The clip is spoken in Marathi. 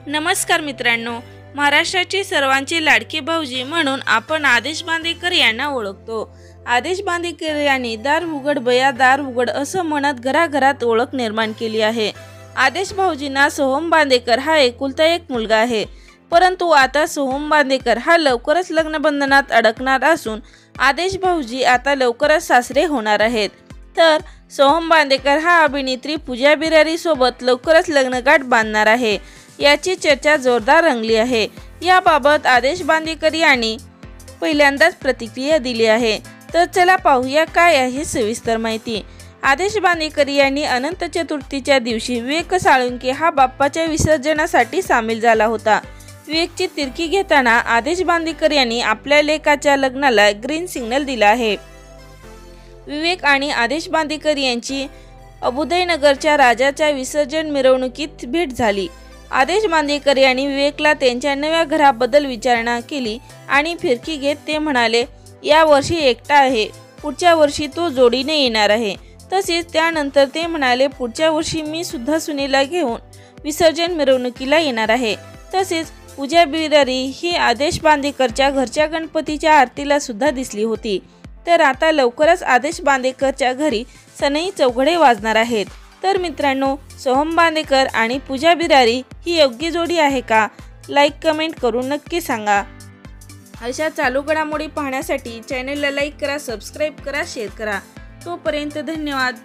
नमस्कार मित्रांनो, महाराष्ट्राची सर्वांची लाडकी भाऊजी म्हणून आपण आदेश बांदेकर यांना ओळखतो। आदेश बांदेकर यांनी दार उघड बया दार उघड असं म्हणत घराघरात ओळख निर्माण केली आहे। आदेश भाऊजींना सोहम बांदेकर हा एकुलता एक मुलगा आहे, परंतु आता सोहम बांदेकर हा लवकरच लग्नबंधनात अडकणार असून आदेश भाऊजी आता लवकरच सासरे होणार आहेत। तर सोहम बांदेकर हा अभिनेत्री पूजा बिरारी सोबत लवकरच लग्नगाठ बांधणार आहे, याची चर्चा जोरदार रंगली आहे। याबाबत आदेश बांदेकर यांनी पहिल्यांदाच प्रतिक्रिया दिली आहे। तर चला पाहूया काय आहे सविस्तर माहिती। आदेश बांदेकर यांनी अनंत चतुर्थीच्या दिवशी विवेक साळुंखे हा बाप्पाच्या विसर्जनासाठी सामील झाला होता। विवेकची तिरकी घेताना आदेश बांदेकर यांनी आपल्या लेकाच्या लग्नाला ग्रीन सिग्नल दिला आहे। विवेक आणि आदेश बांदेकर यांची अबुदयनगरच्या राजाच्या विसर्जन मिरवणुकीत भेट झाली। आदेश बांदेकर यांनी विवेकला त्यांच्या नव्या घराबद्दल विचारणा केली आणि फिरकी घेत ते म्हणाले, या वर्षी एकटा आहे, पुढच्या वर्षी तो जोडीने येणार आहे। तसेच त्यानंतर ते म्हणाले, पुढच्या वर्षी मी सुद्धा सुनेला घेऊन विसर्जन मिरवणुकीला येणार आहे। तसेच पूजा बिरारी ही आदेश बांदेकरच्या घरच्या गणपतीच्या आरतीला सुद्धा दिसली होती। तर आता लवकरच आदेश बांदेकरच्या घरी सनई चौघडे वाजणार आहेत। तर मित्रांनो, सोहम बांदेकर आणि पूजा बिरारी ही योग्य जोडी आहे का? लाईक कमेंट करून नक्की सांगा। अशा चालू घडामोडी पाहण्यासाठी चॅनलला लाईक करा, सबस्क्राईब करा, शेअर करा। तोपर्यंत धन्यवाद।